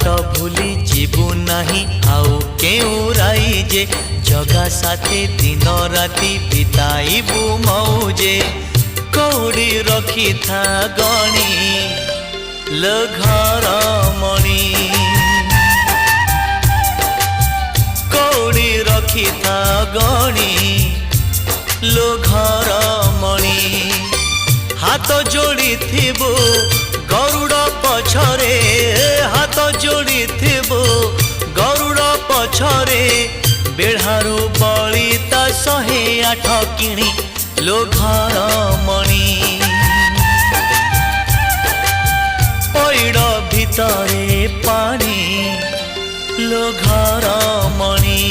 बाट भूली जीवु नहीं आउ केउराई जे जगा साथे दिन राति बिताइबु मौजे कौड़ी रखी था गणी लो घर मणि कौड़ी रखी था गणी लो घर मणि हाथ जोड़ी थिबु गरुड़ पछरे हाथ जोड़ी थिबु गरुड़ पछरे बेढ़ारू बलिता 108 किणी लो घर मणि पैड़ भितरे पानी लो घर मणि।